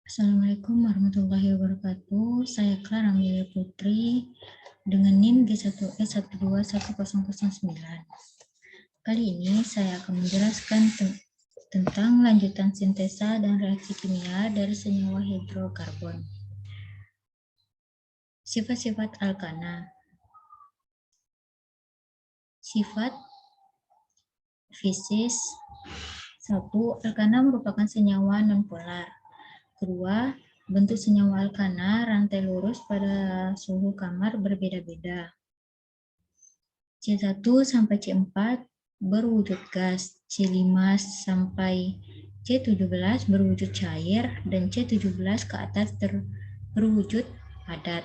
Assalamualaikum warahmatullahi wabarakatuh. Saya Clara Amelia Putri dengan NIM G1E1210009. Kali ini saya akan menjelaskan tentang lanjutan sintesa dan reaksi kimia dari senyawa hidrokarbon. Sifat-sifat alkana. Sifat fisis. 1. Alkana merupakan senyawa nonpolar. Kedua, bentuk senyawa alkana rantai lurus pada suhu kamar berbeda-beda. C1 sampai C4 berwujud gas, C5 sampai C17 berwujud cair, dan C17 ke atas berwujud padat.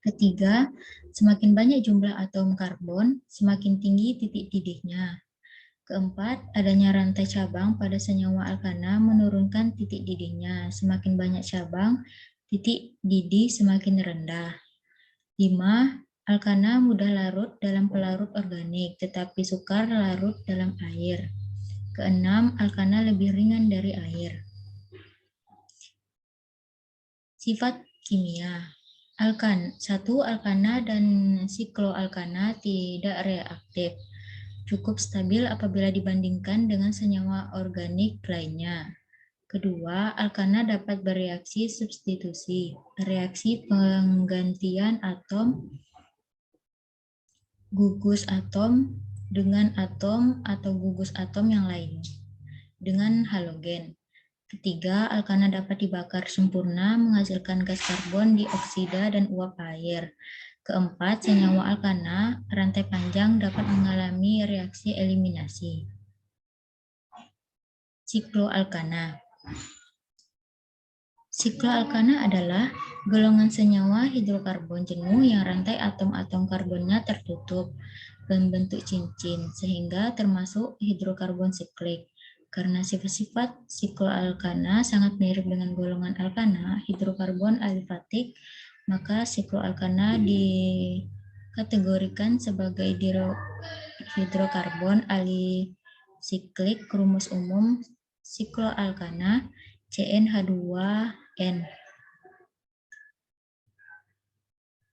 Ketiga, semakin banyak jumlah atom karbon, semakin tinggi titik didihnya. Keempat, adanya rantai cabang pada senyawa alkana menurunkan titik didihnya. Semakin banyak cabang, titik didih semakin rendah. 5. Alkana mudah larut dalam pelarut organik, tetapi sukar larut dalam air. Keenam, alkana lebih ringan dari air. Sifat kimia. 1. Alkana dan sikloalkana tidak reaktif. Cukup stabil apabila dibandingkan dengan senyawa organik lainnya. Kedua, alkana dapat bereaksi substitusi, reaksi penggantian atom gugus atom dengan atom atau gugus atom yang lain dengan halogen. Ketiga, alkana dapat dibakar sempurna menghasilkan gas karbon dioksida dan uap air. Keempat, senyawa alkana rantai panjang dapat mengalami reaksi eliminasi. Sikloalkana. Sikloalkana adalah golongan senyawa hidrokarbon jenuh yang rantai atom-atom karbonnya tertutup berbentuk cincin, sehingga termasuk hidrokarbon siklik. Karena sifat-sifat sikloalkana sangat mirip dengan golongan alkana, hidrokarbon alifatik, maka sikloalkana dikategorikan sebagai hidrokarbon alisiklik. Rumus umum sikloalkana CnH2n.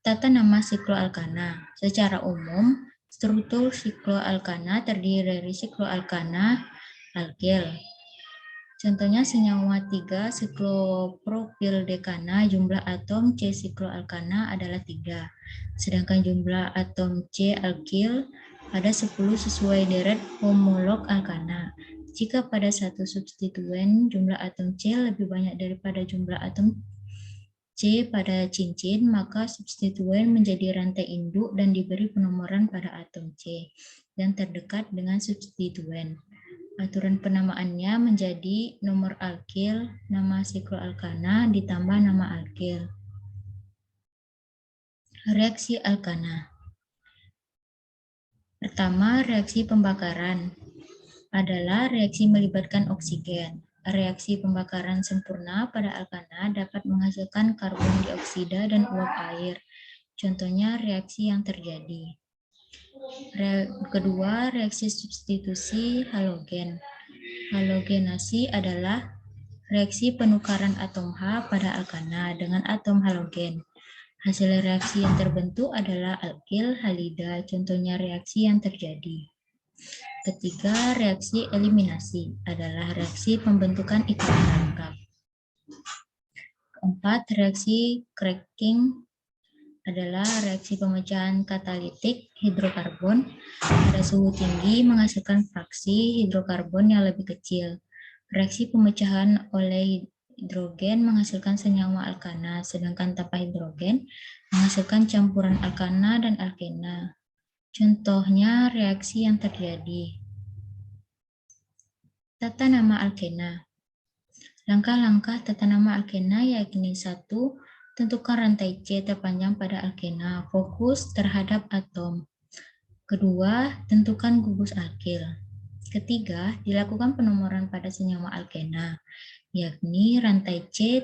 Tata nama sikloalkana. Secara umum, struktur sikloalkana terdiri dari sikloalkana alkil. Contohnya senyawa 3 siklopropildekana, jumlah atom C sikloalkana adalah 3. Sedangkan jumlah atom C alkil ada 10 sesuai deret homolog alkana. Jika pada satu substituen jumlah atom C lebih banyak daripada jumlah atom C pada cincin, maka substituen menjadi rantai induk dan diberi penomoran pada atom C yang terdekat dengan substituen. Aturan penamaannya menjadi nomor alkil, nama sikloalkana ditambah nama alkil. Reaksi alkana. Pertama, reaksi pembakaran adalah reaksi melibatkan oksigen. Reaksi pembakaran sempurna pada alkana dapat menghasilkan karbon dioksida dan uap air. Contohnya reaksi yang terjadi. Kedua, reaksi substitusi halogen. Halogenasi adalah reaksi penukaran atom H pada alkana dengan atom halogen. Hasil reaksi yang terbentuk adalah alkil halida. Contohnya reaksi yang terjadi. Ketiga, reaksi eliminasi adalah reaksi pembentukan ikatan rangkap. Keempat, reaksi cracking adalah reaksi pemecahan katalitik hidrokarbon pada suhu tinggi menghasilkan fraksi hidrokarbon yang lebih kecil. Reaksi pemecahan oleh hidrogen menghasilkan senyawa alkana, sedangkan tanpa hidrogen menghasilkan campuran alkana dan alkena. Contohnya reaksi yang terjadi. Tata nama alkena. Langkah-langkah tata nama alkena yakni 1. Tentukan rantai C terpanjang pada alkena, fokus terhadap atom. Kedua, tentukan gugus alkil. Ketiga, dilakukan penomoran pada senyawa alkena, yakni rantai C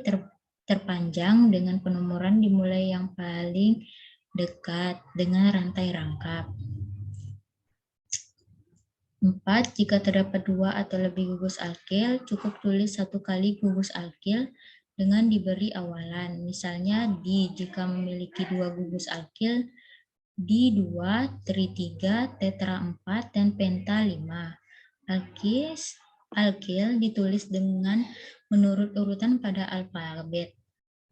terpanjang dengan penomoran dimulai yang paling dekat dengan rantai rangkap. 4. Jika terdapat 2 atau lebih gugus alkil, cukup tulis 1 kali gugus alkil dengan diberi awalan. Misalnya jika memiliki 2 gugus alkil, di 2, tri 3, tetra 4, dan penta 5. Alkil ditulis dengan menurut urutan pada alfabet.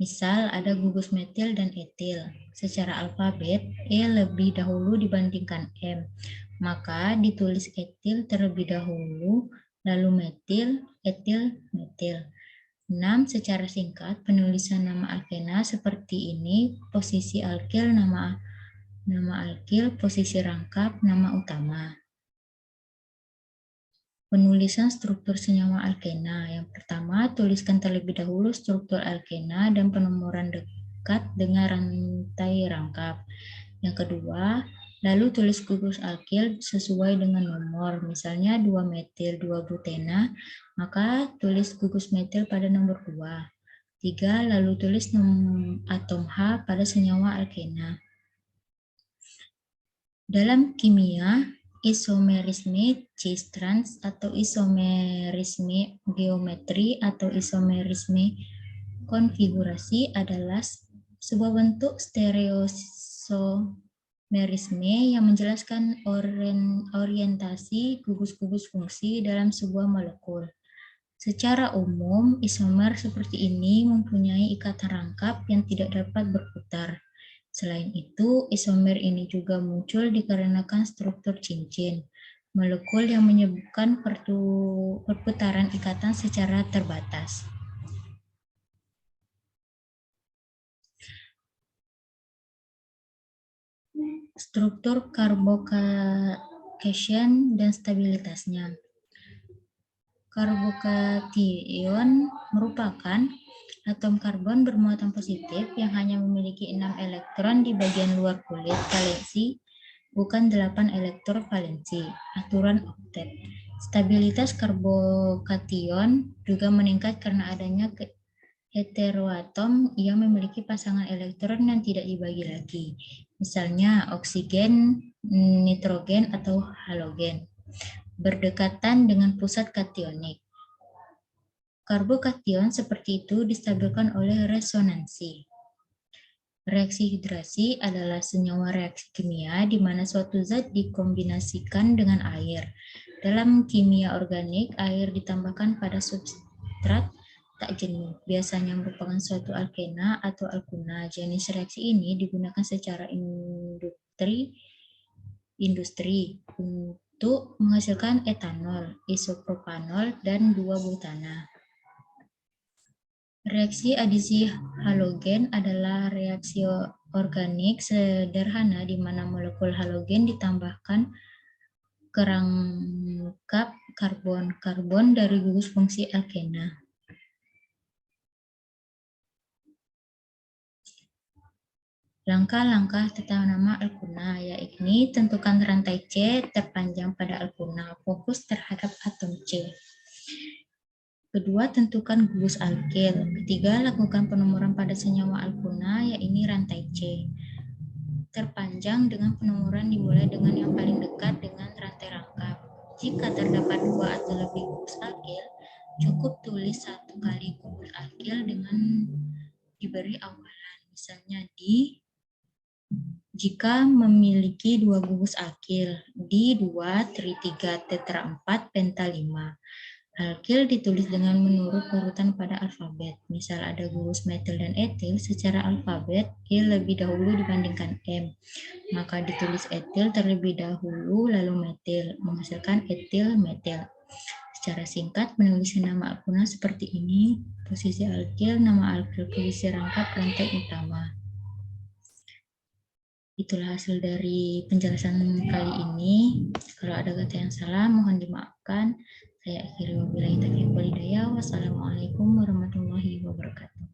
Misal ada gugus metil dan etil. Secara alfabet, E lebih dahulu dibandingkan M. Maka ditulis etil terlebih dahulu, lalu metil, etil, metil. 6. Secara singkat, penulisan nama alkena seperti ini: posisi alkil, nama alkil, posisi rangkap, nama utama. Penulisan struktur senyawa alkena. Yang pertama, tuliskan terlebih dahulu struktur alkena dan penomoran dekat dengan rantai rangkap. Yang kedua, lalu tulis gugus alkil sesuai dengan nomor. Misalnya 2 metil, 2 butena, maka tulis gugus metil pada nomor 2. 3. Lalu tulis atom H pada senyawa alkena. Dalam kimia, isomerisme cis-trans atau isomerisme geometri atau isomerisme konfigurasi adalah sebuah bentuk stereoisomerisme yang menjelaskan orientasi gugus-gugus fungsi dalam sebuah molekul. Secara umum, isomer seperti ini mempunyai ikatan rangkap yang tidak dapat berputar. Selain itu, isomer ini juga muncul dikarenakan struktur cincin, molekul yang menyebabkan perputaran ikatan secara terbatas. Struktur carbocation dan stabilitasnya. Karbokation merupakan atom karbon bermuatan positif yang hanya memiliki 6 elektron di bagian luar kulit valensi, bukan 8 elektron valensi. Aturan oktet. Stabilitas karbokation juga meningkat karena adanya heteroatom yang memiliki pasangan elektron yang tidak dibagi lagi. Misalnya oksigen, nitrogen, atau halogen. Berdekatan dengan pusat kationik. Karbokation seperti itu distabilkan oleh resonansi. Reaksi hidrasi adalah senyawa reaksi kimia di mana suatu zat dikombinasikan dengan air. Dalam kimia organik, air ditambahkan pada substrat tak jenuh, biasanya merupakan suatu alkena atau alkuna. Jenis reaksi ini digunakan secara industri untuk menghasilkan etanol, isopropanol, dan 2-butana. Reaksi adisi halogen adalah reaksi organik sederhana di mana molekul halogen ditambahkan ke rangkap karbon dari gugus fungsi alkena. Langkah-langkah tata nama alkuna, yakni tentukan rantai C terpanjang pada alkuna, fokus terhadap atom C. Kedua, tentukan gugus alkil. Ketiga, lakukan penomoran pada senyawa alkuna, yaitu rantai C. Terpanjang dengan penomoran dimulai dengan yang paling dekat dengan rantai rangkap. Jika terdapat 2 atau lebih gugus alkil, cukup tulis 1 kali gugus alkil dengan diberi awalan. Misalnya jika memiliki 2 gugus alkil, di 2, tri 3, tetra 4, penta 5. Alkil ditulis dengan menurut urutan pada alfabet. Misal ada gugus metil dan etil, secara alfabet E lebih dahulu dibandingkan M. Maka ditulis etil terlebih dahulu lalu metil, menghasilkan etil metil. Secara singkat, penulisan nama alkuna seperti ini: posisi alkil, nama alkil, posisi rangkap, rantai utama. Itulah hasil dari penjelasan kali ini. Kalau ada kata yang salah, mohon dimaafkan. Saya akhiri wabillahi taufiq wal hidayah. Wassalamualaikum warahmatullahi wabarakatuh.